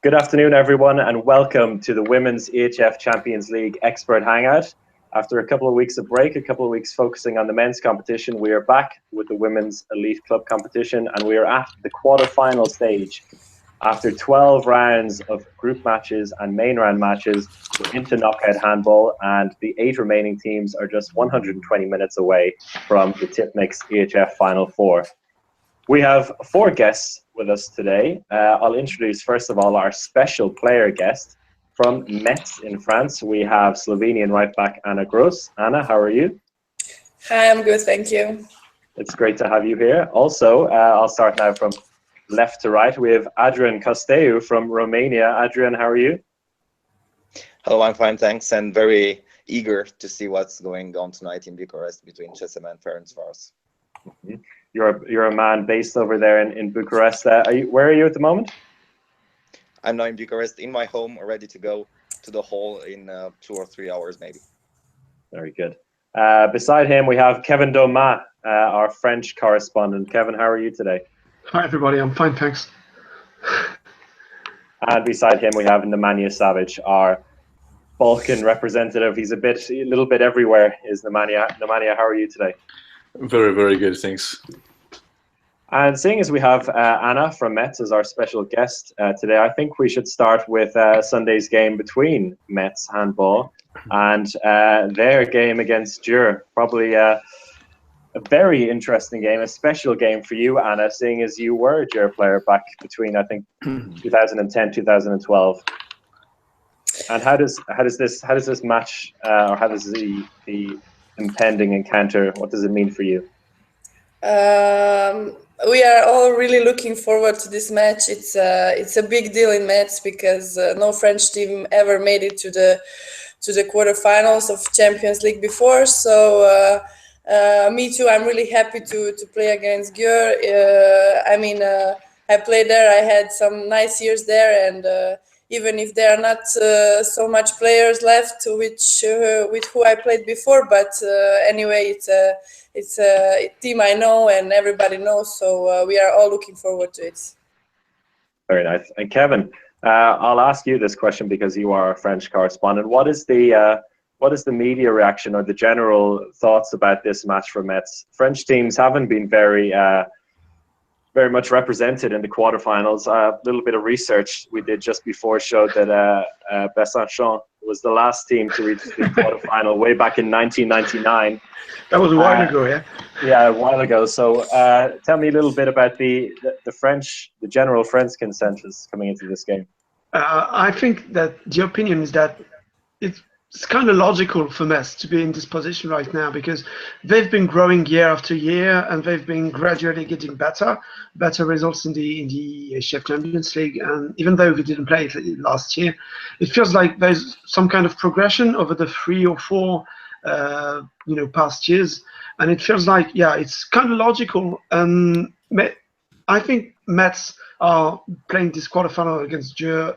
Good afternoon, everyone, and welcome to the Women's EHF Champions League Expert Hangout. After a couple of weeks of break, a couple of weeks focusing on the men's competition, we are back with the Women's Elite Club competition, and we are at the quarter-final stage. After 12 rounds of group matches and main round matches, we're into knockout handball, and the 8 remaining teams are just 120 minutes away from the Tipmix EHF Final Four. We have 4 guests with us today. I'll introduce, first of all, our special player guest from Metz in France. We have Slovenian right back Anna Gros. Anna, how are you? Hi, I'm good, thank you. It's great to have you here. Also, I'll start now from left to right. We have Adrian Costeu from Romania. Adrian, how are you? Hello, I'm fine, thanks, and very eager to see what's going on tonight in Bucharest between CSM and Ferencváros. Mm-hmm. You're a man based over there in Bucharest. Where are you at the moment? I'm now in Bucharest, in my home, ready to go to the hall in 2 or 3 hours, maybe. Very good. Beside him, we have Kevin Domas, our French correspondent. Kevin, how are you today? Hi, everybody. I'm fine, thanks. And beside him, we have Nemanja Savic, our Balkan representative. He's a little bit everywhere. Is Nemanja? Nemanja, how are you today? Very, very good, thanks. And seeing as we have Anna from Metz as our special guest today, I think we should start with Sunday's game between Metz Handball and their game against Gros. Probably a very interesting game, a special game for you, Anna, seeing as you were a Gros player back between, I think, 2010, 2012. And how does this match, or how does the impending encounter, what does it mean for you? We are all really looking forward to this match. It's a big deal in Metz because no French team ever made it to the quarterfinals of Champions League before. So me too. I'm really happy to play against Gros. I played there. I had some nice years there, and even if there are not so much players left with who I played before, but anyway, it's a team I know and everybody knows, so we are all looking forward to it. Very nice. And Kevin, I'll ask you this question because you are a French correspondent. What is the media reaction or the general thoughts about this match for Metz? French teams haven't been very much represented in the quarterfinals. A little bit of research we did just before showed that Besançon was the last team to reach the quarterfinal way back in 1999. That was a while ago, yeah? Yeah, a while ago. So tell me a little bit about the general French consensus coming into this game. I think that the opinion is that it's kind of logical for Metz to be in this position right now because they've been growing year after year and they've been gradually getting better results in the EHF Champions League. And even though we didn't play it last year, it feels like there's some kind of progression over the 3 or 4 past years. And it feels like, yeah, it's kind of logical. I think Metz are playing this quarterfinal against Gros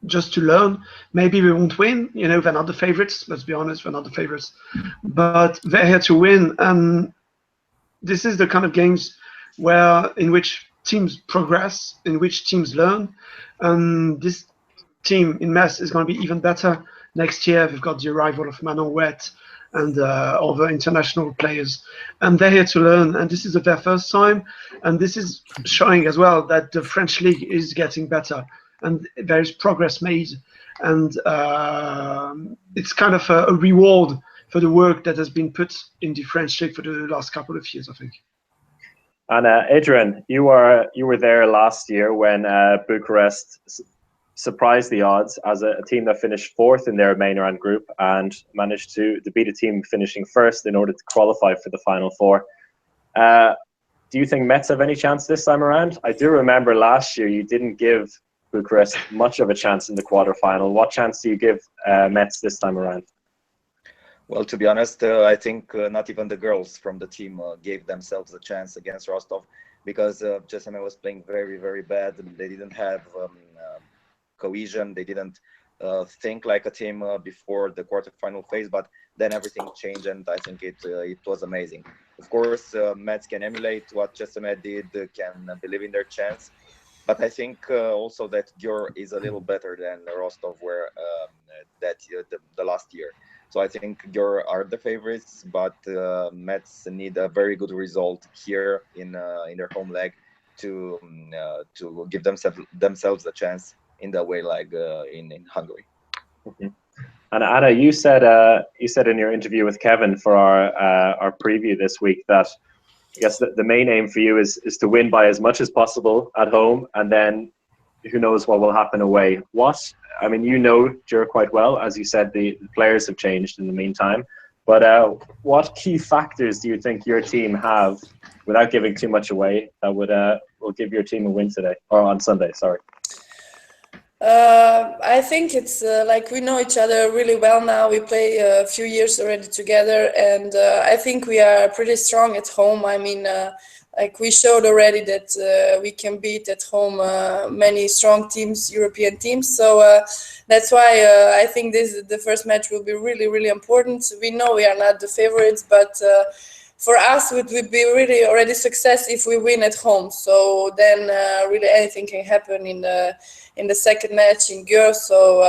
just to learn. Maybe we won't win, they're not the favorites, let's be honest, they're not the favorites, but they're here to win. And this is the kind of games in which teams progress, in which teams learn. And this team in Metz is going to be even better next year. We've got the arrival of Manon Wet and other international players, and they're here to learn, and this is their first time, and this is showing as well that the French league is getting better and there is progress made, and it's kind of a reward for the work that has been put in the French league for the last couple of years, I think. And Adrian, you were there last year when Bucharest surprised the odds as a team that finished 4th in their main round group and managed to beat a team finishing 1st in order to qualify for the Final Four. Do you think Metz have any chance this time around? I do remember last year you didn't give Bucharest much of a chance in the quarterfinal. What chance do you give Metz this time around? Well, to be honest, I think not even the girls from the team gave themselves a chance against Rostov because CSM was playing very, very bad. They didn't have cohesion. They didn't think like a team before the quarterfinal phase, but then everything changed, and I think it was amazing. Of course, Metz can emulate what CSM did, can believe in their chance. But I think also that Gyor is a little better than Rostov were the last year. So I think Gyor are the favorites, but Metz need a very good result here in their home leg to give themselves a chance in the away leg in Hungary. Mm-hmm. And Anna, you said in your interview with Kevin for our preview this week that I guess the main aim for you is to win by as much as possible at home, and then who knows what will happen away. I mean, you know Gyor quite well. As you said, the players have changed in the meantime. But what key factors do you think your team have, without giving too much away, that will give your team a win today, or on Sunday, sorry? I think it's like we know each other really well now. We play a few years already together, and I think we are pretty strong at home. I mean, like we showed already that we can beat at home many strong teams, European teams. So that's why I think the first match will be really, really important. We know we are not the favorites, but for us, it would be really already success if we win at home. So then really anything can happen in the second match in Gyor. So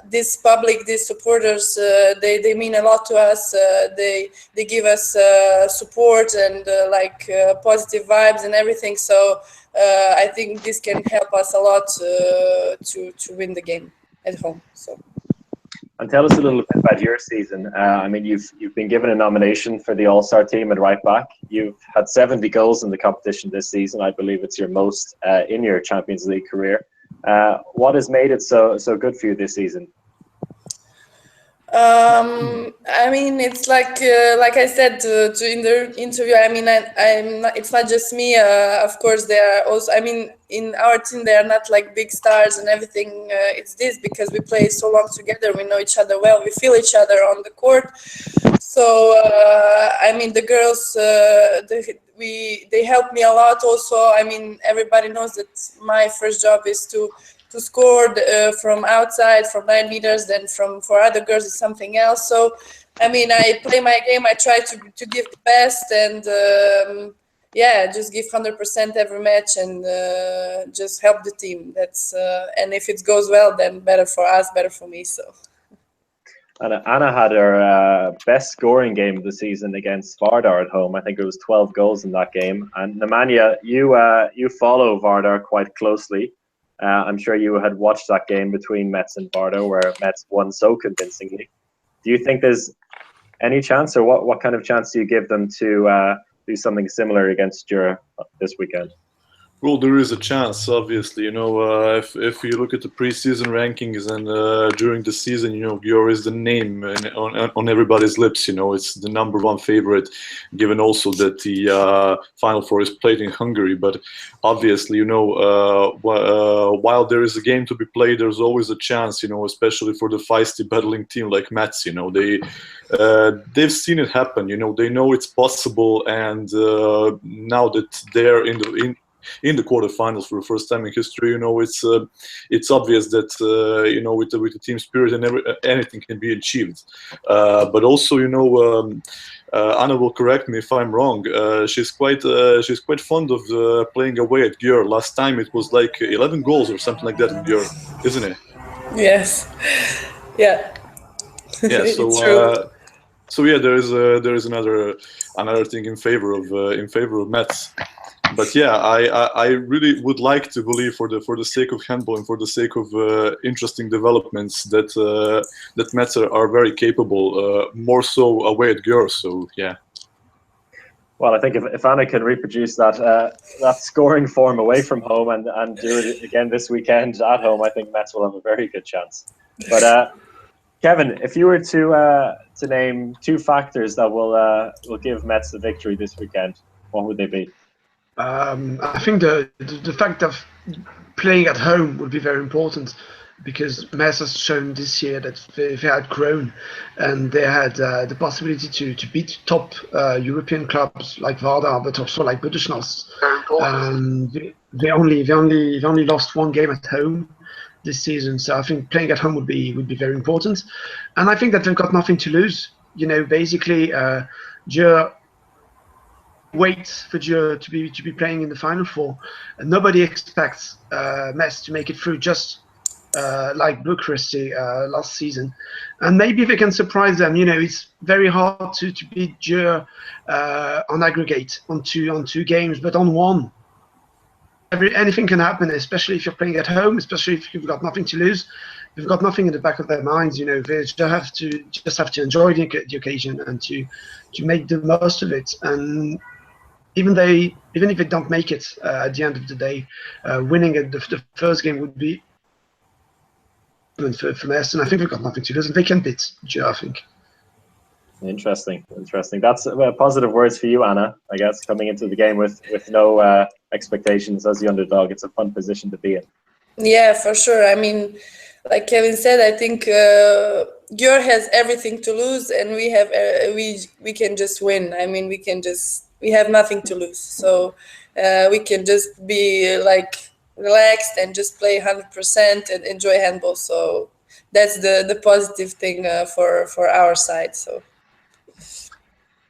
this public, these supporters, they mean a lot to us. They give us support and positive vibes and everything. So I think this can help us a lot to win the game at home. So. And tell us a little bit about your season. I mean, you've been given a nomination for the All-Star team at right back. You've had 70 goals in the competition this season. I believe it's your most in your Champions League career. What has made it so good for you this season? I mean, it's like I said in the interview. I mean, I'm not, it's not just me. Of course, there are also. I mean, in our team, they are not like big stars and everything. It's this because we play so long together. We know each other well. We feel each other on the court. So I mean, the girls, they help me a lot. Also, I mean, everybody knows that my first job is to score from outside from 9 meters. Then for other girls it's something else. So I mean, I play my game. I try to give the best and just give 100% every match and just help the team. That's and if it goes well, then better for us, better for me. So. Anna had her best scoring game of the season against Vardar at home. I think it was 12 goals in that game. And Nemanja, you follow Vardar quite closely. I'm sure you had watched that game between Metz and Vardar where Metz won so convincingly. Do you think there's any chance, or what kind of chance do you give them to do something similar against Gyor this weekend? Well, there is a chance, obviously. You know, if you look at the preseason rankings and during the season, you know, Gyor is the name on everybody's lips. You know, it's the #1 favorite, given also that the Final Four is played in Hungary. But obviously, you know, while there is a game to be played, there's always a chance. You know, especially for the feisty, battling team like Metz. You know, they've seen it happen. You know, they know it's possible, and now that they're in the quarterfinals for the first time in history, you know, it's obvious that you know, with the team spirit and anything can be achieved. But also, you know, Anna will correct me if I'm wrong. She's quite fond of playing away at Gyor. Last time it was like 11 goals or something like that in Gyor, isn't it? Yes. Yeah. Yeah. So. It's true. So yeah, there is another thing in favor of Metz. But yeah, I really would like to believe, for the sake of handball and for the sake of interesting developments, that Metz are very capable, more so away at Gyor. So yeah. Well, I think if Anna can reproduce that scoring form away from home and do it again this weekend at home, I think Metz will have a very good chance. But Kevin, if you were to name 2 factors that will give Metz the victory this weekend, what would they be? I think the fact of playing at home would be very important, because Metz has shown this year that they had grown and they had the possibility to beat top European clubs like Vardar, but also like Budućnost. They only lost 1 game at home this season, so I think playing at home would be very important. And I think that they've got nothing to lose. You know, basically, Gyor wait for Dieu to be playing in the Final Four, and nobody expects Metz to make it through just like Bucharest last season, and maybe they can surprise them. It's very hard to beat Dieu on aggregate on two games, but on one, anything can happen. Especially if you're playing at home, especially if you've got nothing to lose, they've got nothing in the back of their minds. They just have to enjoy the occasion and to make the most of it. And even if they don't make it at the end of the day, winning the first game would be for Metz, and I think they've got nothing to lose, and they can beat Dieu, I think. Interesting. That's positive words for you, Anna. I guess coming into the game with no expectations as the underdog, it's a fun position to be in. Yeah, for sure. I mean, like Kevin said, I think Dieu has everything to lose, and we have we can just win. I mean, we have nothing to lose, so we can just be like relaxed and just play 100% and enjoy handball. So that's the positive thing for our side. So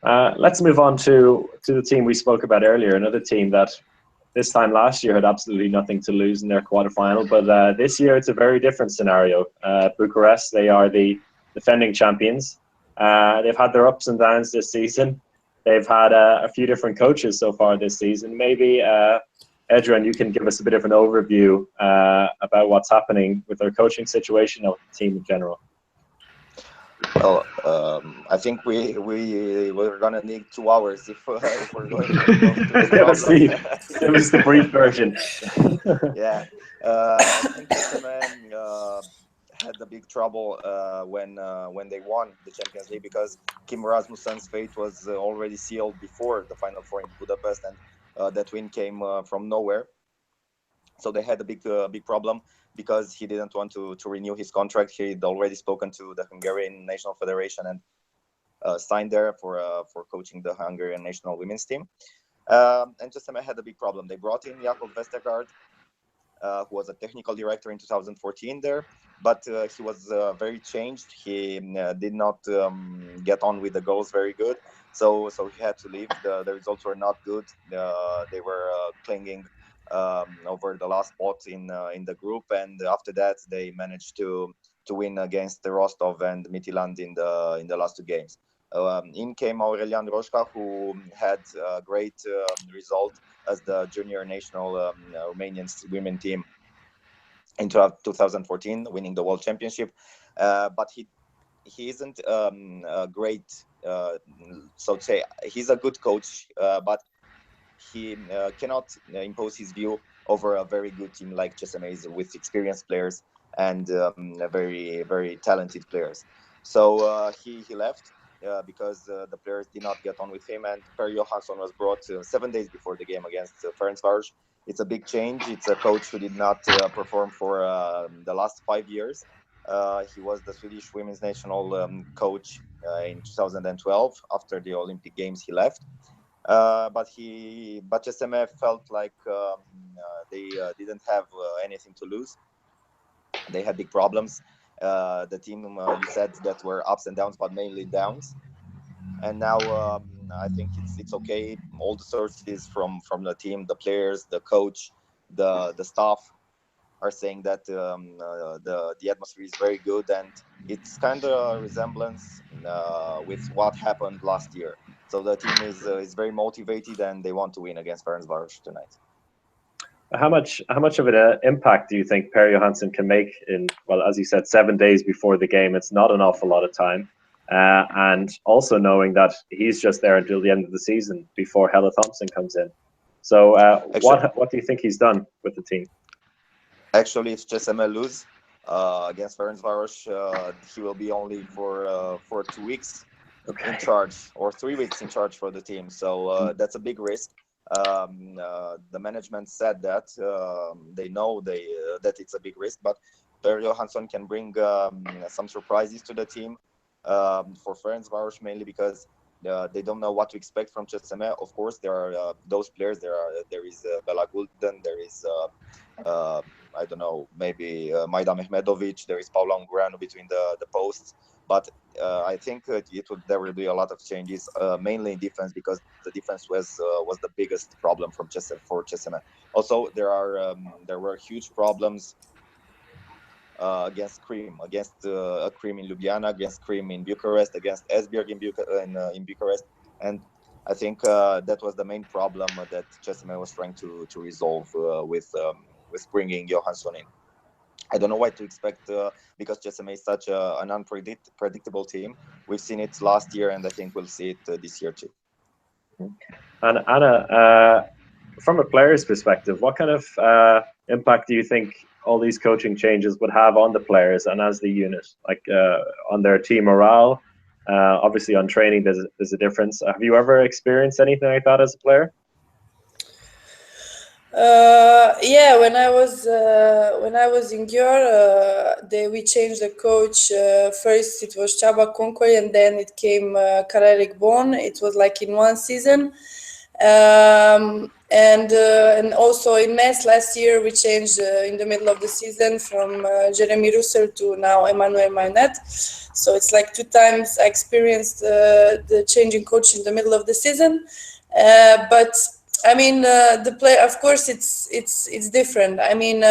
let's move on to the team we spoke about earlier. Another team that this time last year had absolutely nothing to lose in their quarterfinal, but this year it's a very different scenario. Bucharest, they are the defending champions. They've had their ups and downs this season. They've had a few different coaches so far this season. Maybe, Adrian, you can give us a bit of an overview about what's happening with their coaching situation and with the team in general. Well, I think we're gonna need 2 hours if we're going to go through Give us the brief version. Yeah, I think Testament had the big trouble when they won the Champions League, because Kim Rasmussen's fate was already sealed before the Final Four in Budapest, and that win came from nowhere. So they had a big problem, because he didn't want to renew his contract. He'd already spoken to the Hungarian National Federation and signed there for coaching the Hungarian national women's team. And Testament had a big problem. They brought in Jakob Vestergaard, who was a technical director in 2014 there, but he was very changed. He did not get on with the goals very good, so he had to leave. The results were not good. They were clinging over the last spot in the group, and after that they managed to win against Rostov and Midtjylland in the last 2 games. In came Aurelian Roșca, who had a great result as the junior national Romanian women team in 2014, winning the World Championship. But he isn't a great, so to say, he's a good coach, but he cannot impose his view over a very good team like CSMA with experienced players and very, very talented players. So he left because the players did not get on with him, and Per Johansson was brought 7 days before the game against Ferencváros. It's a big change. It's a coach who did not perform for the last 5 years. He was the Swedish women's national coach in 2012. After the Olympic Games, he left. But CSMA felt like they didn't have anything to lose. They had big problems. The team, you said that were ups and downs, but mainly downs. And now I think it's okay. All the sources from the team, the players, the coach, the staff are saying that the atmosphere is very good, and it's kind of a resemblance with what happened last year. So the team is very motivated, and they want to win against Ferencváros tonight. How much of an impact do you think Per Johansson can make in, well, as you said, 7 days before the game? It's not an awful lot of time. And also knowing that he's just there until the end of the season before Helle Thompson comes in. So what do you think he's done with the team? Actually, if CSMA lose against Ferencváros, he will be only for 2 weeks in charge, or 3 weeks in charge for the team. So that's a big risk. The management said that they know that it's a big risk, but Per Johansson can bring some surprises to the team for Ferencváros, mainly because they don't know what to expect from CSMA. Of course, there are those players. There is Bela Gulden. There is I don't know, maybe Majda Mehmedovic. There is Paula Ungureanu between the posts. But I think there will be a lot of changes, mainly in defense, because the defense was the biggest problem for Chessame. Also, there were huge problems against Cream, Cream in Ljubljana, against Cream in Bucharest, against Esbjerg in Bucharest, and I think that was the main problem that Chessame was trying to resolve with bringing Johansson in. I don't know what to expect because Chessame is such an unpredictable team. We've seen it last year, and I think we'll see it this year too. And Anna, from a player's perspective, what kind of impact do you think all these coaching changes would have on the players and as the unit, like on their team morale? Obviously, on training, there's a difference. Have you ever experienced anything like that as a player? Yeah, when I was in Győr, we changed the coach. First it was Csaba Konkoly, and then it came Karel Bon. It was like in one season. And also in Metz last year we changed in the middle of the season from Jeremy Russell to now Emmanuel Mainet. So it's like 2 times I experienced the changing coach in the middle of the season. But I mean, the play. Of course, it's different. I mean,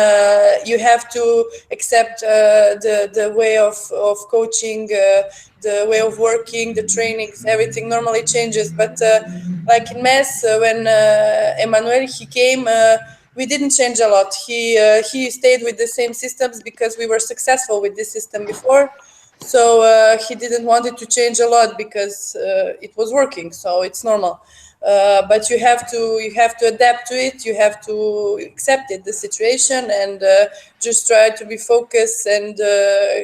you have to accept the way of coaching, the way of working, the trainings. Everything normally changes. But like in Metz, when Emmanuel he came, we didn't change a lot. He stayed with the same systems because we were successful with this system before. So he didn't want it to change a lot because it was working. So it's normal. But you have to adapt to it. You have to accept it, the situation, and just try to be focused and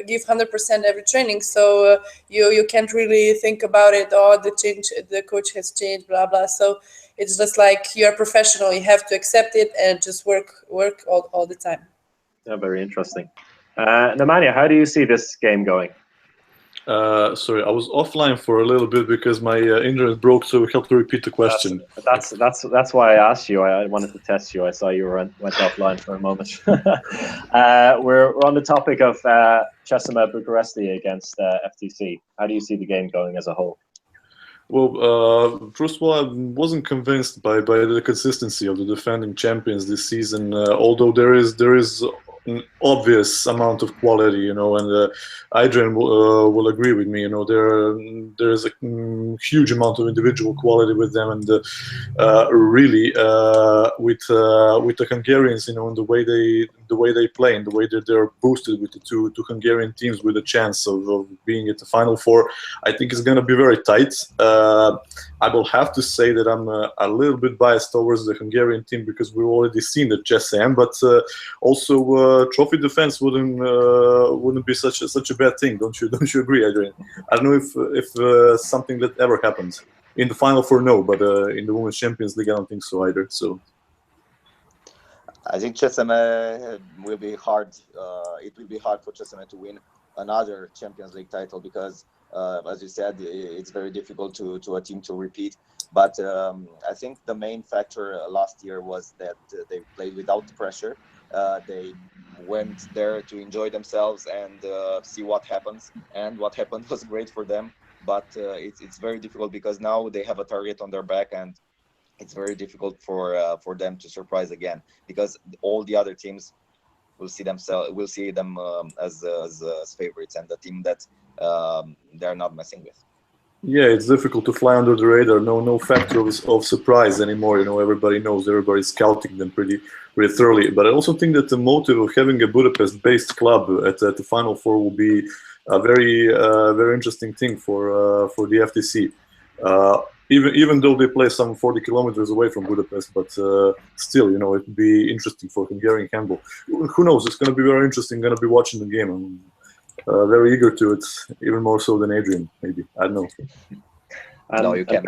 give 100% every training. So you can't really think about it. Oh, the coach has changed, blah blah. So it's just like you're a professional. You have to accept it and just work all the time. Yeah, very interesting. Nemanja, how do you see this game going? Sorry, I was offline for a little bit because my internet broke, so we have to repeat the question. That's why I asked you. I wanted to test you. I saw you went offline for a moment. We're on the topic of Chessame Bucuresti against FTC. How do you see the game going as a whole? Well, first of all, I wasn't convinced by the consistency of the defending champions this season. Although there is an obvious amount of quality, you know, and Adrian will agree with me. You know, there is a huge amount of individual quality with them, and really with the Hungarians, you know, and the way they play and the way that they're boosted with the two Hungarian teams with a chance of being at the Final Four. I think it's going to be very tight. I will have to say that I'm a little bit biased towards the Hungarian team because we've already seen the Chessame, but also trophy defense wouldn't be such a bad thing. Don't you agree, Adrian? I don't know if something that ever happened in the Final Four, no, but in the Women's Champions League, I don't think so either. So I think Chessame will be hard. It will be hard for Chessame to win another Champions League title because, as you said, it's very difficult to a team to repeat. But I think the main factor last year was that they played without pressure. They went there to enjoy themselves and see what happens. And what happened was great for them. But it's very difficult because now they have a target on their back, and it's very difficult for them to surprise again because all the other teams will see them as favorites and the team that they're not messing with. Yeah, it's difficult to fly under the radar. No factor of surprise anymore. You know, everybody's scouting them pretty thoroughly. But I also think that the motive of having a Budapest-based club at the Final Four will be a very interesting thing for the FTC. Even though they play some 40 kilometers away from Budapest, but still, you know, it would be interesting for Hungarian handball. Who knows? It's going to be very interesting. Going to be watching the game. I'm very eager to it, even more so than Adrian. Maybe, I don't know. No, you can.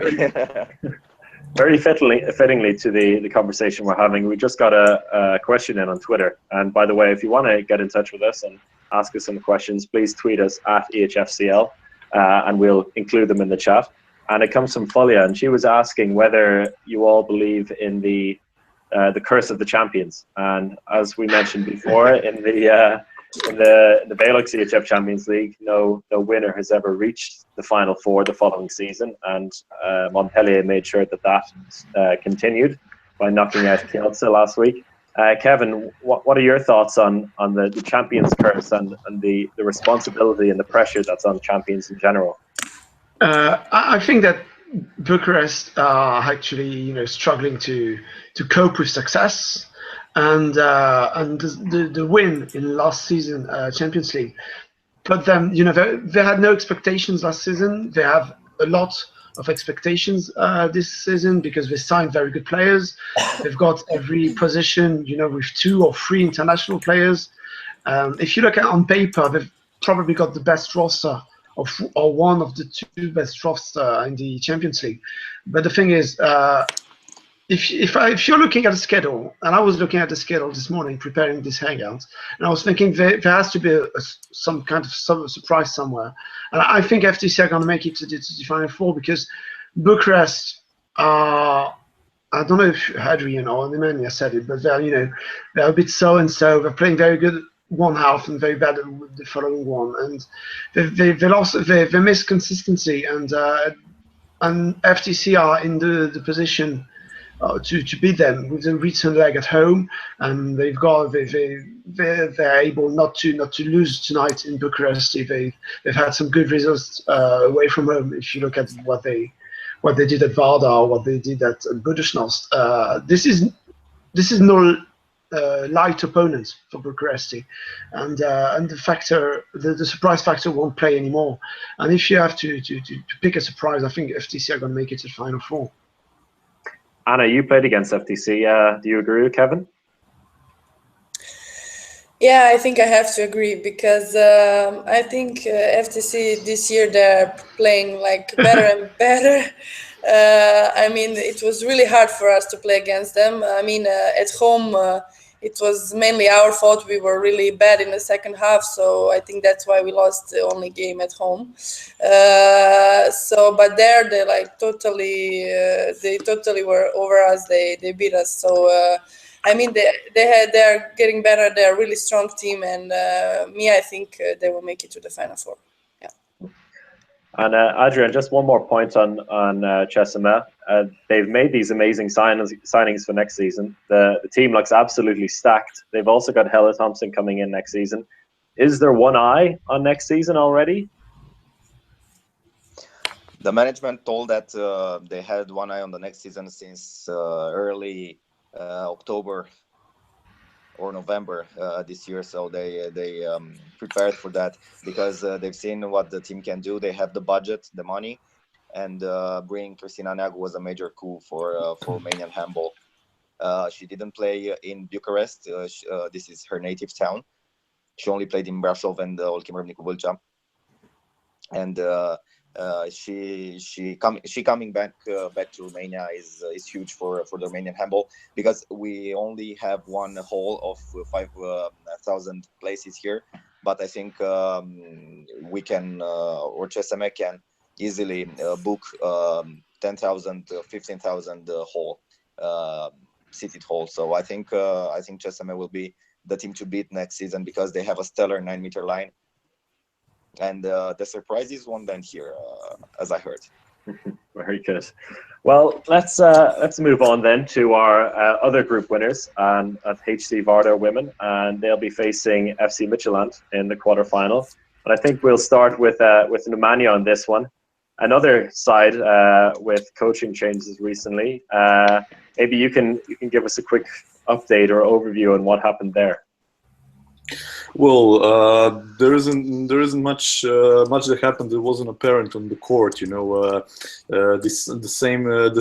Very fittingly to the conversation we're having, we just got a question in on Twitter. And by the way, if you want to get in touch with us and ask us some questions, please tweet us at EHFCL, and we'll include them in the chat. And it comes from Folia, and she was asking whether you all believe in the curse of the champions. And as we mentioned before, in in the Benelux EHF Champions League, no winner has ever reached the Final Four the following season, and Montpellier made sure that continued by knocking out Kielce last week. Kevin, what are your thoughts on the champions curse and the responsibility and the pressure that's on champions in general? I think that Bucharest are actually, struggling to cope with success, and the win in last season Champions League put them. They had no expectations last season. They have a lot of expectations this season because they signed very good players. They've got every position, with 2 or 3 international players. If you look at on paper, they've probably got the best roster or one of the 2 best roster in the Champions League. But the thing is, if you're looking at the schedule, and I was looking at the schedule this morning preparing this hangout, and I was thinking there has to be some kind of surprise somewhere. And I think FTC are going to make it to the Final Four because Bucharest I don't know if Adrian or Nemanja said it, but they're a bit so and so. They're playing very good one half and very bad with the following one, and they miss consistency, and FTC are in the position to beat them with the return leg at home, and they're able not to lose tonight in Bucharest. They've had some good results away from home. If you look at what they did at Vardar, what they did at Budućnost, this is no light opponent for Bucharest, and the surprise factor won't play anymore. And if you have to pick a surprise, I think FTC are going to make it to the Final Four. Anna, you played against FTC. Do you agree with Kevin? Yeah, I think I have to agree because I think FTC this year they're playing like better and better. I mean, it was really hard for us to play against them. I mean, at home, it was mainly our fault. We were really bad in the second half, so I think that's why we lost the only game at home. But there they totally were over us. They beat us. So I mean, they're getting better. They're a really strong team, and I think they will make it to the Final Four. And Adrian, just one more point on Chessame. They've made these amazing signings for next season. The team looks absolutely stacked. They've also got Helle Thompson coming in next season. Is there one eye on next season already? The management told that they had one eye on the next season since early October or November this year, so they prepared for that because they've seen what the team can do. They have the budget, the money, and bringing Cristina Neagu was a major coup for Romanian handball. She didn't play in Bucharest. This is her native town. She only played in Brașov and Olchim Râmnicu Vâlcea, and she coming back to Romania is huge for the Romanian handball because we only have one hall of 5,000 places here, but I think we can or Chessame can easily book 10,000, 15,000 hall, seated hall. So I think Chessame will be the team to beat next season because they have a stellar 9-meter line. And the surprise is one then here, as I heard. Very good. Well, let's move on then to our other group winners at HC Vardar Women, and they'll be facing FC Midtjylland in the quarterfinal. And I think we'll start with Nemanja on this one. Another side with coaching changes recently. Maybe you can give us a quick update or overview on what happened there. Well, there isn't much that happened that wasn't apparent on the court. The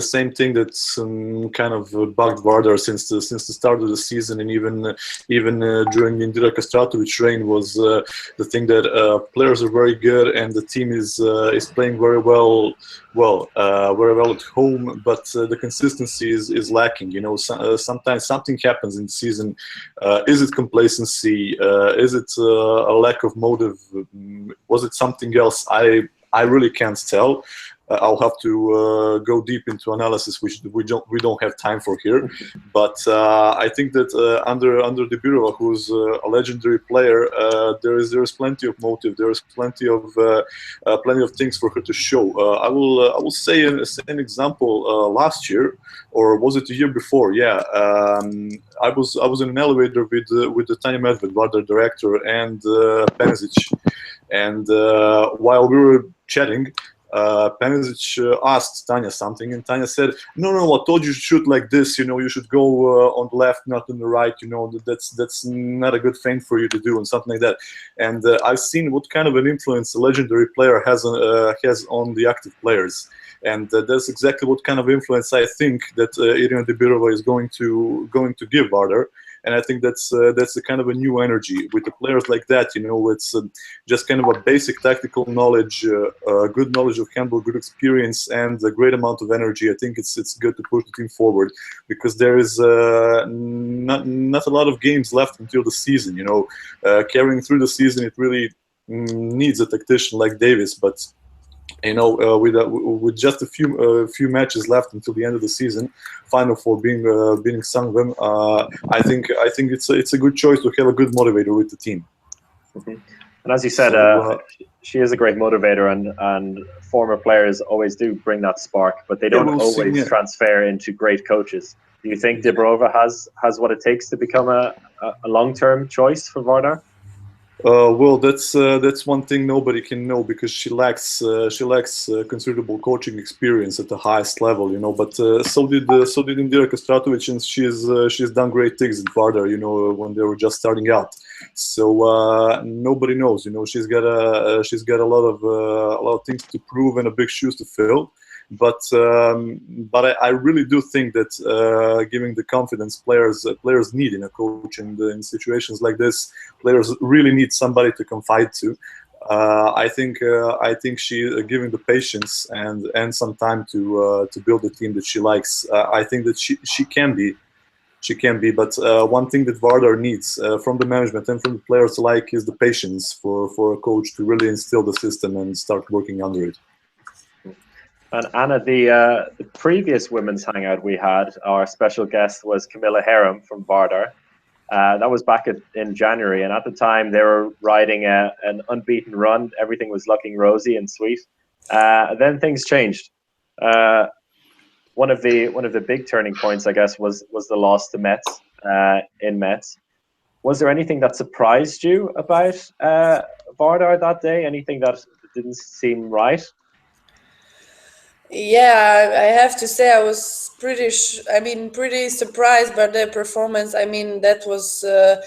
same thing that's kind of bugged Vardar since the start of the season, and even during the Indira Kastratovic reign was the thing that players are very good and the team is playing very well at home, but the consistency is lacking. Sometimes something happens in the season. Is it complacency? Is it a lack of motive? Was it something else? I really can't tell. I'll have to go deep into analysis, which we don't have time for here. But I think that under Dibirova, who's a legendary player, there is plenty of motive. There is plenty of things for her to show. I will say an example. Last year, or was it the year before? Yeah, I was in an elevator with the Tanya Medved, Vardar director, and Penezic, and while we were chatting, Penezic asked Tanya something, and Tanya said, "No, I told you to shoot like this. You should go on the left, not on the right. That's not a good thing for you to do," and something like that. And I've seen what kind of an influence a legendary player has on the active players. And that's exactly what kind of influence I think that Irina Dibirova is going to give Vardar. And I think that's a kind of a new energy with the players like that. It's just kind of a basic tactical knowledge, good knowledge of handball, good experience, and a great amount of energy. I think it's good to push the team forward, because there is not a lot of games left until the season. Carrying through the season, it really needs a tactician like Davis, but with just a few matches left until the end of the season, Final Four being Sangam, I think it's a good choice to have a good motivator with the team. Mm-hmm. And as you said, she is a great motivator, and former players always do bring that spark, but they don't always transfer into great coaches. Do you think Dibirova has what it takes to become a long-term choice for Vardar? Well, that's one thing nobody can know, because she lacks considerable coaching experience at the highest level, But so did Indira Kastratovic, and she's done great things in Vardar, when they were just starting out. So nobody knows, She's got a lot of things to prove and a big shoes to fill. But I really do think that giving the confidence players need in a coach, and in situations like this, players really need somebody to confide to. I think she giving the patience and some time to build a team that she likes. I think that she can be. But one thing that Vardar needs from the management and from the players alike is the patience for a coach to really instill the system and start working under it. And Anna, the previous women's hangout we had, our special guest was Camilla Herem from Vardar. That was back in January, and at the time they were riding an unbeaten run. Everything was looking rosy and sweet. Then things changed. One of the big turning points, I guess, was the loss to Metz in Metz. Was there anything that surprised you about Vardar that day? Anything that didn't seem right? Yeah, I have to say I was pretty surprised by their performance. I mean, that was the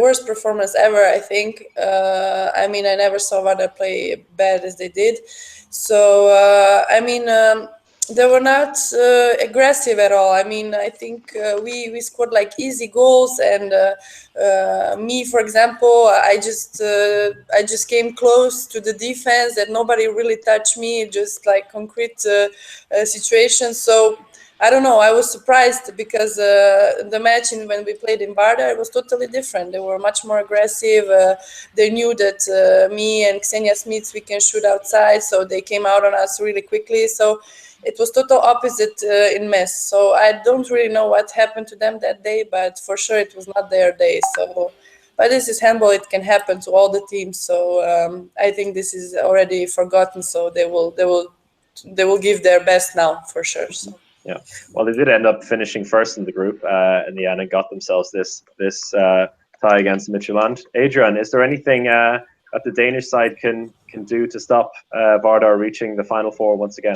worst performance ever, I think. I never saw Vardar play bad as they did. So, they were not aggressive at all. I think we scored like easy goals, and me, for example, I just came close to the defense, and nobody really touched me, just like concrete situations. So I don't know, I was surprised, because the match when we played in Vardar, it was totally different. They were much more aggressive. They knew that me and Ksenia Smits, we can shoot outside, so they came out on us really quickly. So it was total opposite in Metz. So I don't really know what happened to them that day, but for sure it was not their day. So, but this is handball; it can happen to all the teams. So I think this is already forgotten. So they will give their best now for sure. So. Yeah, well, they did end up finishing first in the group in the end, and got themselves this tie against Midtjylland. Adrian, is there anything that the Danish side can do to stop Vardar reaching the Final Four once again?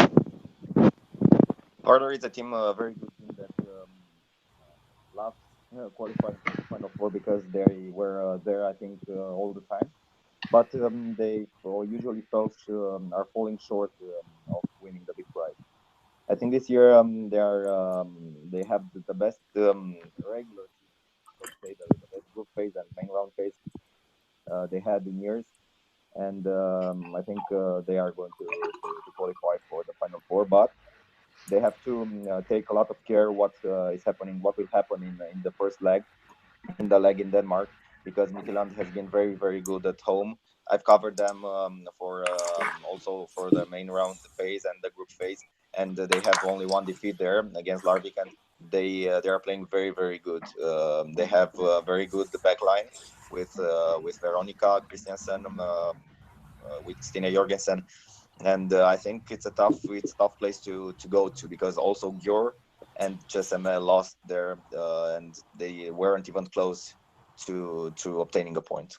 Vardar is a team, a very good team that last qualified for the Final Four, because they were there, I think, all the time. But they usually are falling short of winning the big prize. I think this year they have the best regular season, let's say, the best group phase and main round phase they had in years, and I think they are going to qualify for the Final Four. But they have to take a lot of care what will happen in the first leg, in Denmark, because Midtjylland has been very, very good at home. I've covered them for also for the main round phase and the group phase, and they have only one defeat there against Larvik, and they are playing very, very good. They have a very good backline with Veronica Christiansen, with Stina Jorgensen, and I think it's a tough place to go to, because also Gjør and GSM lost there, and they weren't even close to obtaining a point.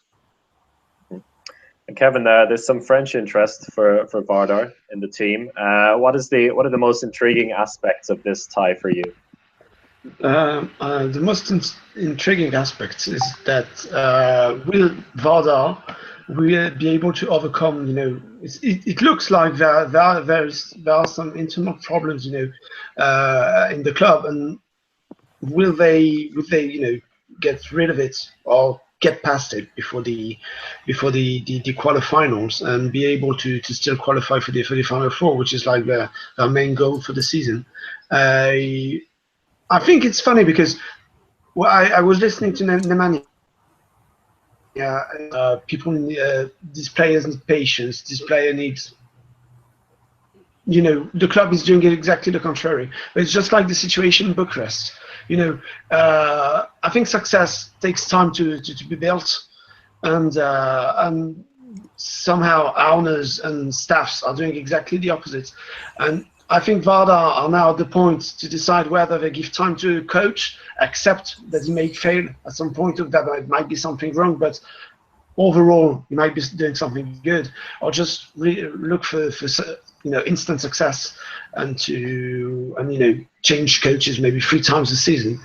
And Kevin, there's some French interest for Vardar in the team. What are the most intriguing aspects of this tie for you? The most intriguing aspect is that will Vardar will be able to overcome? It looks like there are some internal problems, in the club, and will they get rid of it or get past it before the quarterfinals and be able to still qualify for the Final Four, which is like their main goal for the season. I think it's funny because I was listening to Nemanja. People, these players need patience. This player needs, the club is doing it exactly the contrary. But it's just like the situation in Bucharest. I think success takes time to be built, and somehow owners and staffs are doing exactly the opposite. And I think Vardar are now at the point to decide whether they give time to a coach, accept that he may fail at some point, of that it might be something wrong, but overall he might be doing something good, or just look for instant success and change coaches maybe 3 times a season.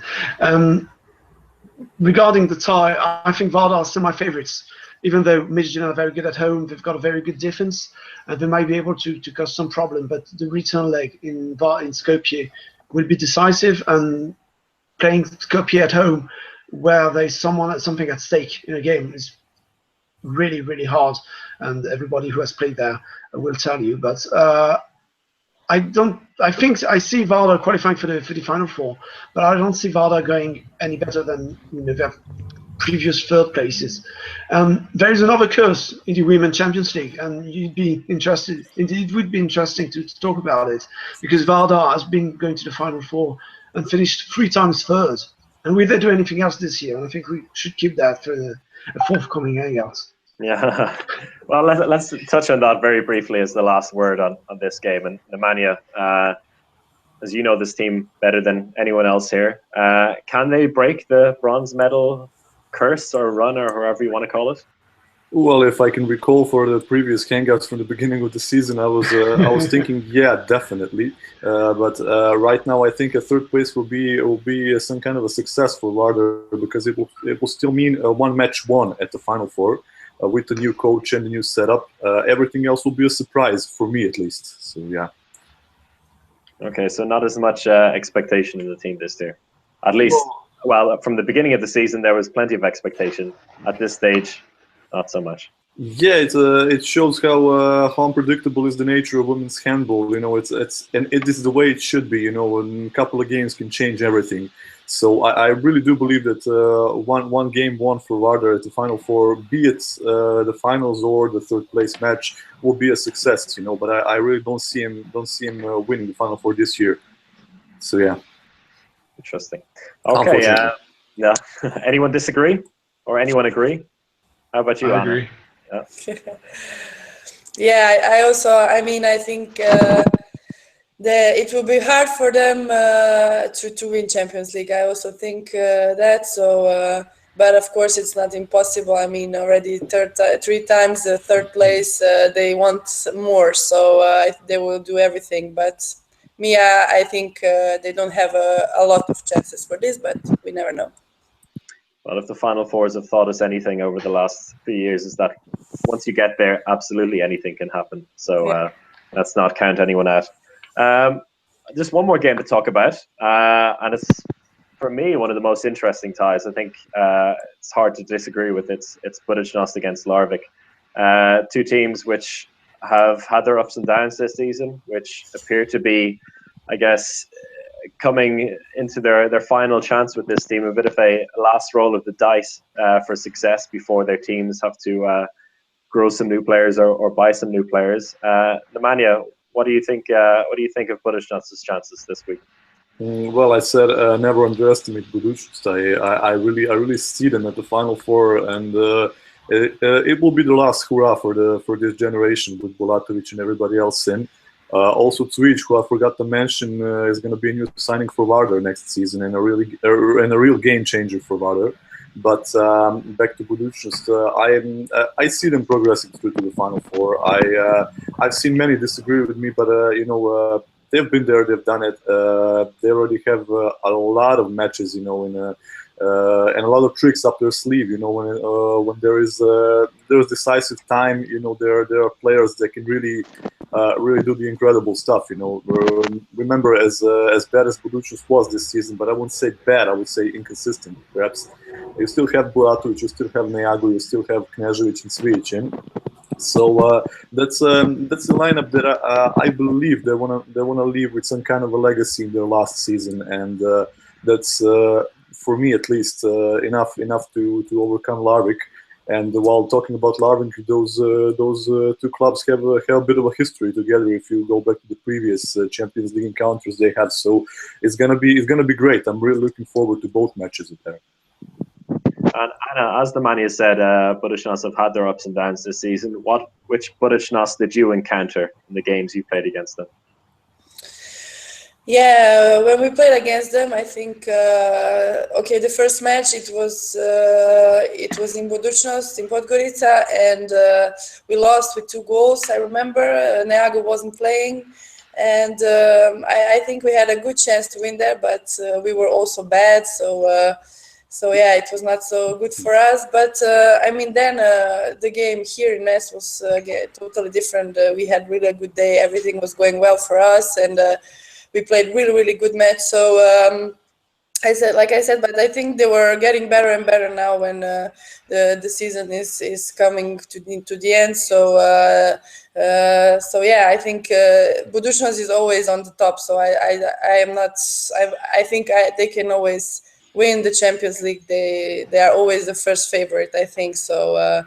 Regarding the tie, I think Vardar are still my favourites. Even though Midtjylland are very good at home, they've got a very good defense, and they might be able to cause some problem. But the return leg in Skopje will be decisive, and playing Skopje at home, where there's something at stake in a game, is really, really hard. And everybody who has played there will tell you. But I think I see Vardar qualifying for the Final Four, but I don't see Vardar going any better than their previous 3rd places. There is another curse in the Women's Champions League, and you'd be interested. It would be interesting to talk about it, because Vardar has been going to the Final Four and finished 3 times 3rd. And will they do anything else this year? And I think we should keep that for a forthcoming Hangout. Yeah, well, let's touch on that very briefly as the last word on this game. And Nemanja, as you know this team better than anyone else here, can they break the bronze medal curse or run, or however you want to call it? Well, if I can recall for the previous Hangouts from the beginning of the season, I was thinking, yeah, definitely. But right now, I think a 3rd place will be some kind of a success for Vardar, because it will still mean 1 match won at the Final Four. With the new coach and the new setup, everything else will be a surprise, for me at least. So yeah. Okay, so not as much expectation in the team this year. At least, well, from the beginning of the season, there was plenty of expectation. At this stage, not so much. Yeah, it shows how unpredictable is the nature of women's handball. It is the way it should be. A couple of games can change everything. So I really do believe that one game won for Vardar at the Final Four, be it the finals or the 3rd place match, will be a success. But I really don't see him winning the Final Four this year. So yeah. Interesting. Okay. Yeah. Anyone disagree, or anyone agree? How about you, I Anna? agree. Yeah. Yeah, I also. I think it will be hard for them to win Champions League. I also think that. So, but of course, it's not impossible. Already 3 times the 3rd place. They want more, so they will do everything. But I think they don't have a lot of chances for this, but we never know. Well, if the Final Fours have taught us anything over the last few years, is that once you get there, absolutely anything can happen. So let's not count anyone out. Just one more game to talk about, and it's, for me, one of the most interesting ties. I think it's hard to disagree with it. It's Budućnost against Larvik. 2 teams which have had their ups and downs this season, which appear to be, I guess, coming into their final chance with this team, a bit of a last roll of the dice for success before their teams have to grow some new players or buy some new players. Nemanja, what do you think? What do you think of Budućnost's chances this week? Well, I said never underestimate Budućnost. I really see them at the Final Four, and it will be the last hurrah for this generation with Bulatovic and everybody else in. Also, Cvic, who I forgot to mention, is going to be a new signing for Vardar next season, and a real game changer for Vardar. But back to Budućnost, I see them progressing through to the Final Four. I've seen many disagree with me, but they've been there, they've done it. They already have a lot of matches, and a lot of tricks up their sleeve. When there's decisive time, there are players that can really do the incredible stuff. Remember, as bad as Budućnost was this season, but I wouldn't say bad. I would say inconsistent. Perhaps you still have Bulatovic, you still have Neagu, you still have Knežević and Cvic. So that's the lineup that I believe they wanna leave with some kind of a legacy in their last season, and that's for me at least enough to overcome Larvik. And while talking about Larvik, those two clubs have a bit of a history together. If you go back to the previous Champions League encounters they had, so it's gonna be great. I'm really looking forward to both matches there. And Anna, as Nemanja said, Budućnost have had their ups and downs this season. Which Budućnost did you encounter in the games you played against them? Yeah, when we played against them, I think the first match it was in Budućnost in Podgorica, and we lost with 2 goals. I remember Neagu wasn't playing, and I think we had a good chance to win there, but we were also bad. So yeah, it was not so good for us. But then the game here in Metz was totally different. We had really a good day. Everything was going well for us, and we played really, really good match. So I said, but I think they were getting better and better now when the season is coming to the end. So yeah, I think Budućnost is always on the top. So I am not. I think they can always win the Champions League. They are always the first favorite, I think. So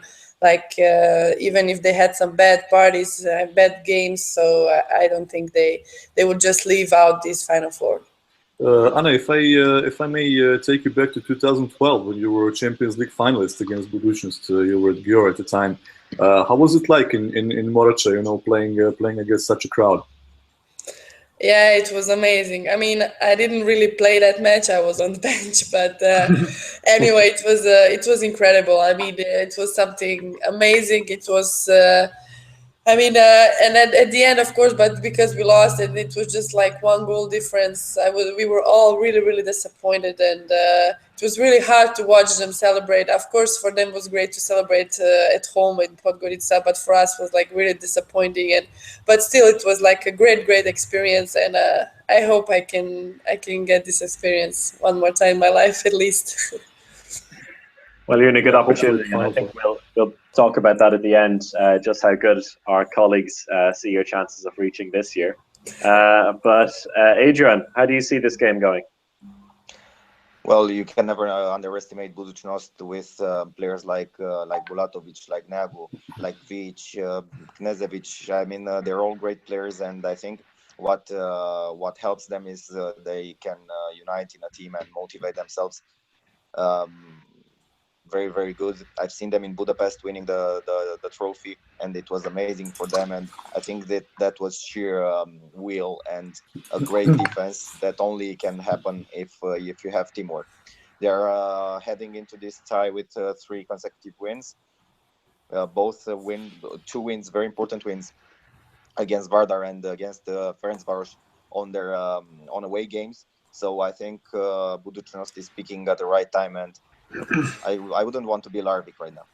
even if they had some bad parties, bad games, so I don't think they would just leave out this Final Four. Anna, if I may take you back to 2012 when you were a Champions League finalist against Budućnost, you were at Gros at the time. How was it like in Moracha, playing against such a crowd? Yeah, it was amazing. I mean, I didn't really play that match. I was on the bench, but anyway, it was incredible. I mean, it was something amazing. It was, and at the end, of course, but because we lost, and it was just like 1 goal difference. We were all really, really disappointed, and it was really hard to watch them celebrate. Of course, for them it was great to celebrate at home in Podgorica, but for us it was like really disappointing. But still, it was like a great experience, and I hope I can get this experience one more time in my life at least. Well, you're in a good opportunity, and I think we'll talk about that at the end, just how good our colleagues see your chances of reaching this year. But Adrian, how do you see this game going? Well, you can never underestimate Budućnost with players like Bulatovic, like Neagu, like Vic, Knežević. I mean, they're all great players, and I think what helps them is they can unite in a team and motivate themselves. Very, very good. I've seen them in Budapest winning the trophy, and it was amazing for them. And I think that was sheer will and a great defense that only can happen if you have teamwork. They're heading into this tie with 3 consecutive wins. Both 2 wins, very important wins, against Vardar and against Ferencváros on their on away games. So I think Budućnost is speaking at the right time, and I wouldn't want to be Larvik right now.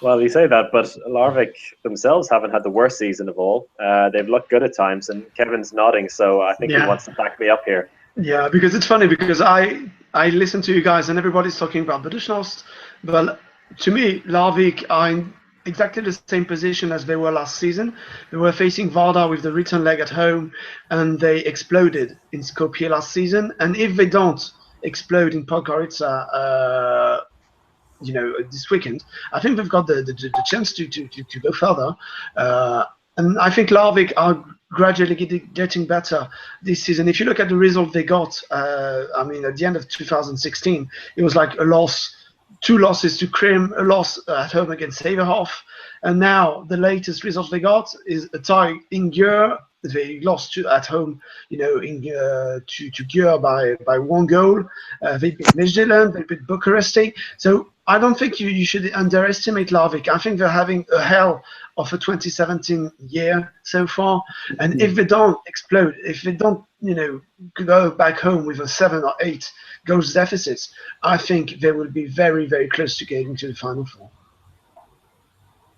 Well, you say that, but Larvik themselves haven't had the worst season of all. They've looked good at times, and Kevin's nodding, so I think he wants to back me up here. Yeah, because it's funny, because I listen to you guys and everybody's talking about Budućnost, but to me, Larvik are in exactly the same position as they were last season. They were facing Vardar with the return leg at home, and they exploded in Skopje last season. And if they don't explode in Podgorica, this weekend, I think they've got the chance to go further. And I think Larvik are gradually getting better this season. If you look at the result they got, I mean, at the end of 2016, it was like a loss, 2 losses to Krim, a loss at home against Saverhof, and now the latest result they got is a tie in Győr. They lost at home, to Győr by 1 goal. They beat Midtjylland, they beat Bucharesti. So I don't think you should underestimate Larvik. I think they're having a hell of a 2017 year so far. And if they don't explode, if they don't, go back home with a 7 or 8 goals deficits, I think they will be very, very close to getting to the Final Four.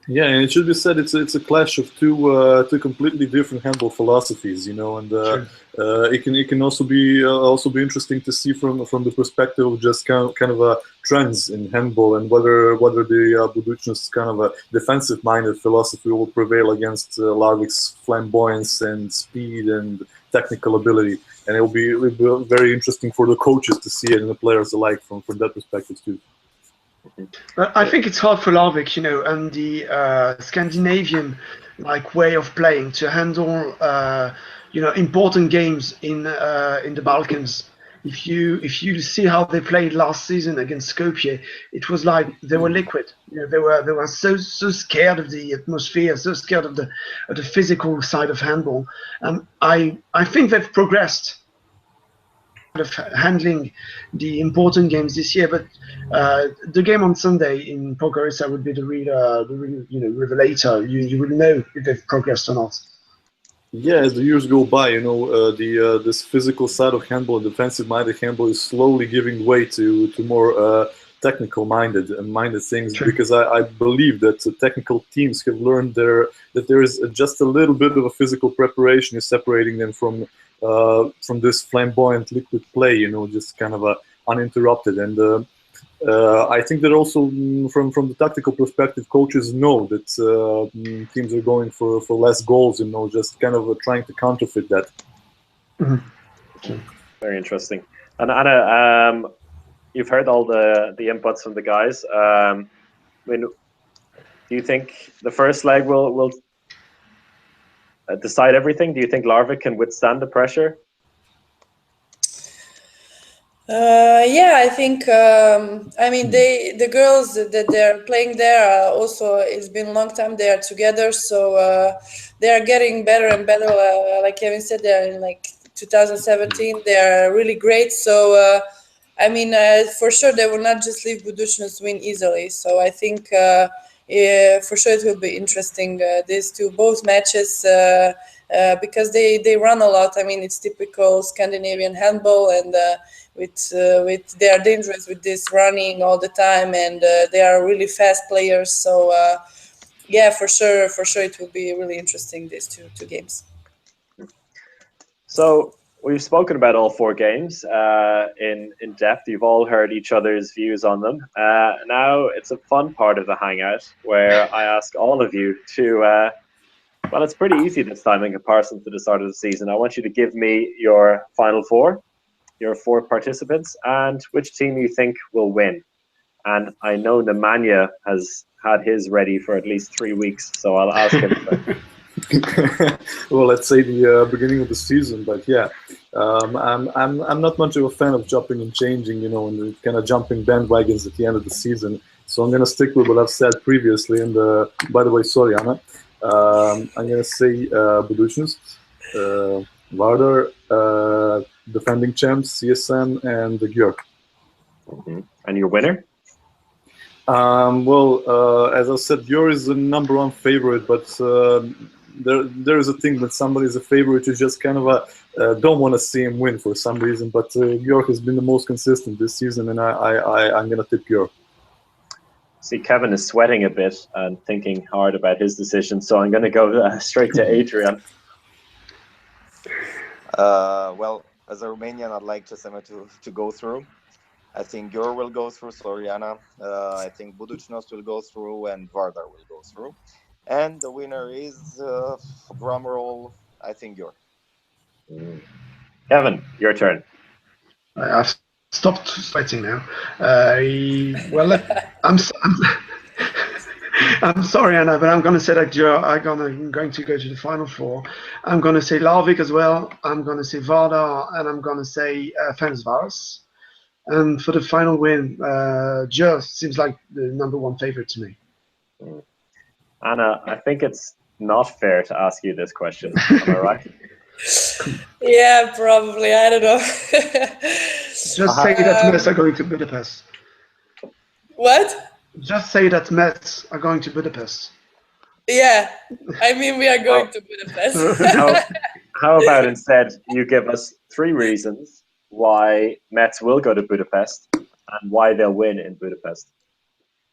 Yeah, and it should be said it's a clash of two completely different handball philosophies, and it can also be interesting to see from the perspective of just kind of trends in handball, and whether the Budućnost kind of a defensive minded philosophy will prevail against Larvik's flamboyance and speed and technical ability, and it'll be very interesting for the coaches to see it and the players alike from that perspective too. I think it's hard for Larvik, and the Scandinavian way of playing to handle important games in the Balkans. If you see how they played last season against Skopje, it was like they were liquid. They were so scared of the atmosphere, so scared of the physical side of handball. And I think they've progressed of handling the important games this year, but the game on Sunday in Podgorica would be the real revelator. You would know if they've progressed or not. Yeah, as the years go by, this physical side of handball, defensive-minded handball, is slowly giving way to more technical-minded things, because I believe that the technical teams have learned that there is just a little bit of a physical preparation is separating them from this flamboyant liquid play, just kind of uninterrupted. And I think that also from the tactical perspective, coaches know that teams are going for less goals, just kind of trying to counterfeit that. Mm-hmm. Very interesting. And Anna, you've heard all the inputs from the guys. Do you think the first leg will decide everything? Do you think Larvik can withstand the pressure? Yeah, I think. I mean, the girls that they're playing there also. It's been a long time they are together, so they are getting better and better. Like Kevin said, they're in 2017. They are really great. So I mean, for sure they will not just leave Budućnost win easily. So I think for sure it will be interesting. These both matches. Because they run a lot. I mean, it's typical Scandinavian handball, and they are dangerous with this running all the time, and they are really fast players. So yeah, for sure it will be really interesting, these two games. So we've spoken about all 4 games in depth. You've all heard each other's views on them. Now it's a fun part of the Hangout where I ask all of you to. Well, it's pretty easy this time in comparison to the start of the season. I want you to give me your final 4, your 4 participants, and which team you think will win. And I know Nemanja has had his ready for at least 3 weeks, so I'll ask him. Well, let's say the beginning of the season, but yeah, I'm not much of a fan of jumping and changing, and kind of jumping bandwagons at the end of the season. So I'm gonna stick with what I've said previously. And by the way, sorry, Anna. I'm going to say Budućnost, Vardar, defending champs, CSM, and Győr. Mm-hmm. And your winner? Well, as I said, Győr is the #1 favorite, but there is a thing that somebody is a favorite, you just kind of don't want to see him win for some reason. But Győr has been the most consistent this season, and I'm going to tip Győr. See, Kevin is sweating a bit and thinking hard about his decision, so I'm going to go straight to Adrian. Well, as a Romanian, I'd like Cesena to go through. I think Győr will go through, Soriana. I think Budućnost will go through, and Vardar will go through. And the winner is, drum roll, I think Győr. Kevin, your turn. I've stopped sweating now. Well, I'm I'm sorry, Anna, but I'm going to say that I'm going to go to the Final Four. I'm going to say Larvik as well. I'm going to say Vardar, and I'm going to say Ferencváros. And for the final win, just seems like the #1 favorite to me. Anna, I think it's not fair to ask you this question. Am I right? Yeah, probably. I don't know. Just say that Metz are going to Budapest. What? Just say that Metz are going to Budapest. Yeah, I mean, we are going to Budapest. How about instead you give us 3 reasons why Metz will go to Budapest and why they'll win in Budapest,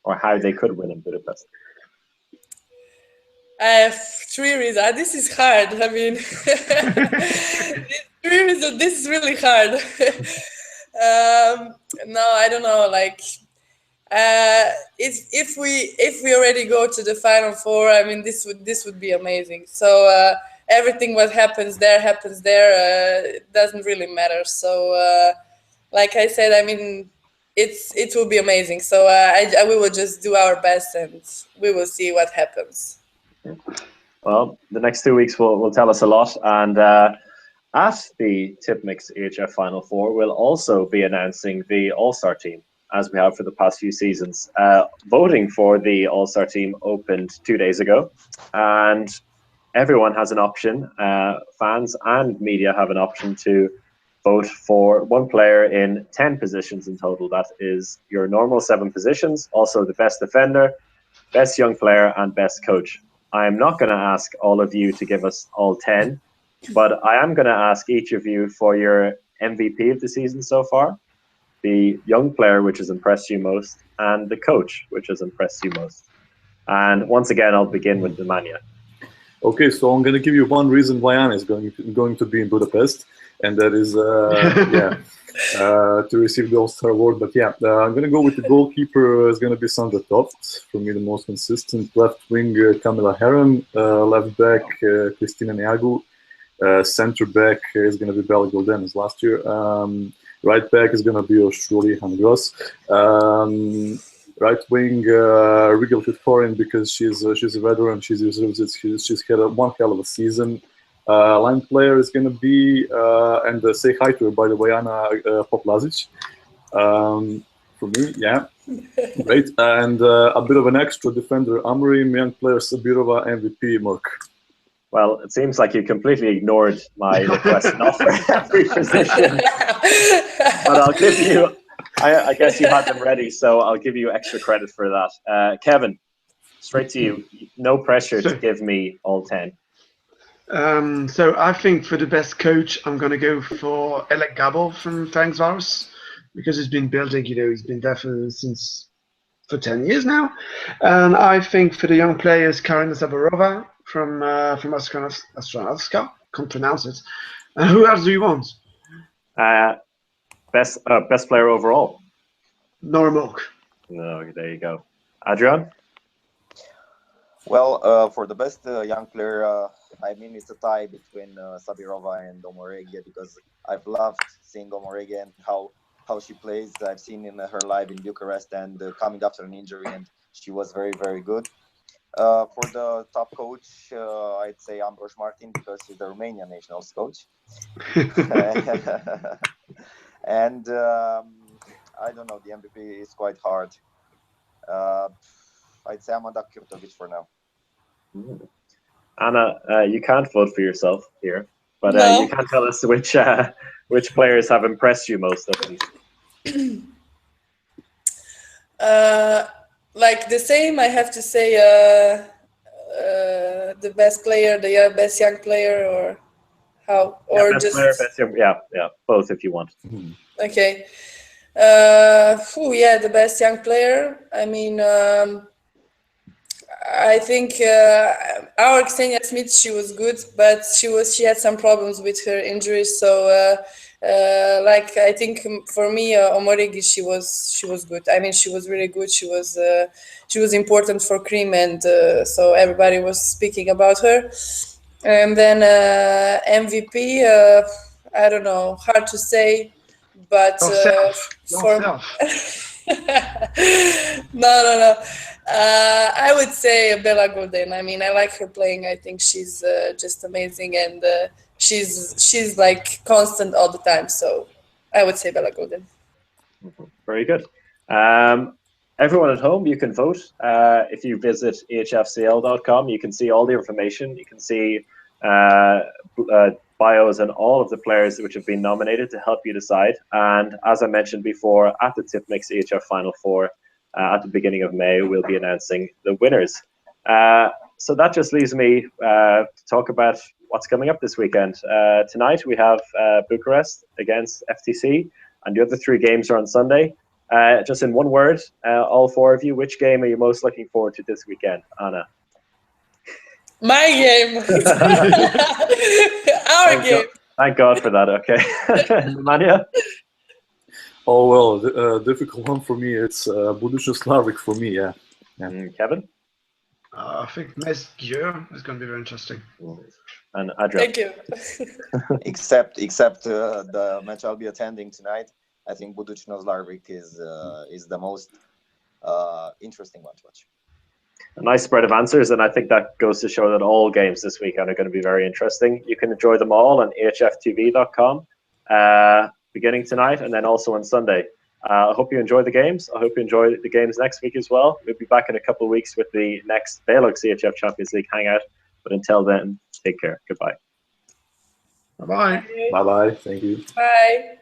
or how they could win in Budapest? I have 3 reasons. This is hard. I mean, 3 reasons. This is really hard. No, I don't know. Like, if we already go to the Final Four, I mean, this would be amazing. So everything what happens there. It doesn't really matter. So, like I said, I mean, it will be amazing. So we will just do our best, and we will see what happens. Well, the next 2 weeks will tell us a lot, and at the Tipmix EHF Final Four, we'll also be announcing the All-Star team, as we have for the past few seasons. Voting for the All-Star team opened 2 days ago, and everyone has an option. Fans and media have an option to vote for 1 player in 10 positions in total. That is your normal 7 positions, also the best defender, best young player, and best coach. I am not going to ask all of you to give us all 10, but I am going to ask each of you for your MVP of the season so far, the young player which has impressed you most, and the coach which has impressed you most. And once again, I'll begin with Nemanja. Okay, so I'm going to give you 1 reason why Anna is going to be in Budapest, and that is to receive the All-Star Award. But yeah, I'm going to go with the goalkeeper. Is going to be Sandra Toft, for me the most consistent. Left wing, Camilla Heron. Left back, Kristina Neagu. Center back is going to be Bella Golden as last year. Right back is going to be surely Gros. Right wing, Rigel Kitkorin, because she's a veteran. She's had one hell of a season. Line player is going to be, and say hi to her, by the way, Anna Poplazic. For me, yeah, great. And a bit of an extra defender, Amrim, young player Sabirova, MVP, Murk. Well, it seems like you completely ignored my request not for every position. But I'll give you, I guess you had them ready, so I'll give you extra credit for that. Kevin, straight to you. No pressure to give me all 10. So I think for the best coach, I'm going to go for Elek Gabor from Ferencváros, because he's been building, he's been there for 10 years now. And I think for the young players, Karina Zaborova from Astronovska, can't pronounce it. And who else do you want? Best player overall. Nora Milk. No, there you go. Adrian? Well, for the best young player, I mean, it's a tie between Sabirova and Omoregie, because I've loved seeing Omoregie and how she plays. I've seen in her live in Bucharest and coming after an injury, and she was very, very good. For the top coach, I'd say Ambros Martin, because he's the Romanian national coach. And I don't know, the MVP is quite hard. I'd say Amanda Kurtovic for now. Anna, you can't vote for yourself here, but No. you can tell us which players have impressed you most, at least. Like the same, I have to say the best player, the best young player, or how, or best just player, best young, yeah, both if you want. Okay. The best young player. I mean, I think our Ksenia Smith, she was good, but she had some problems with her injuries. So, I think for me, Omoregie, she was good. I mean, she was really good. She was important for Cream, and so everybody was speaking about her. And then MVP, I don't know, hard to say. But No. I would say Bella Golden. I mean, I like her playing. I think she's just amazing, and she's like constant all the time. So I would say Bella Golden. Very good. Everyone at home, you can vote. If you visit ehfcl.com, you can see all the information. You can see bios and all of the players which have been nominated to help you decide. And as I mentioned before, at the Tipmix EHF Final Four at the beginning of May, we'll be announcing the winners. So that just leaves me to talk about what's coming up this weekend. Tonight we have Bucharest against FTC, and the other 3 games are on Sunday. Just in one word, all 4 of you, which game are you most looking forward to this weekend? Anna? My game. Our game. Thank God for that, okay. Nemanja? Oh, well, difficult one for me. It's Budućnost for me, yeah. Kevin? I think Metz is going to be very interesting. And Adrian? Thank you. Except the match I'll be attending tonight, I think Budućnost is the most interesting one to watch. A nice spread of answers, and I think that goes to show that all games this weekend are going to be very interesting. You can enjoy them all on ehftv.com beginning tonight and then also on Sunday. I hope you enjoy the games. I hope you enjoy the games next week as well. We'll be back in a couple of weeks with the next Benelux EHF Champions League Hangout. But until then, take care. Goodbye. Bye-bye. Bye-bye. Thank you. Bye.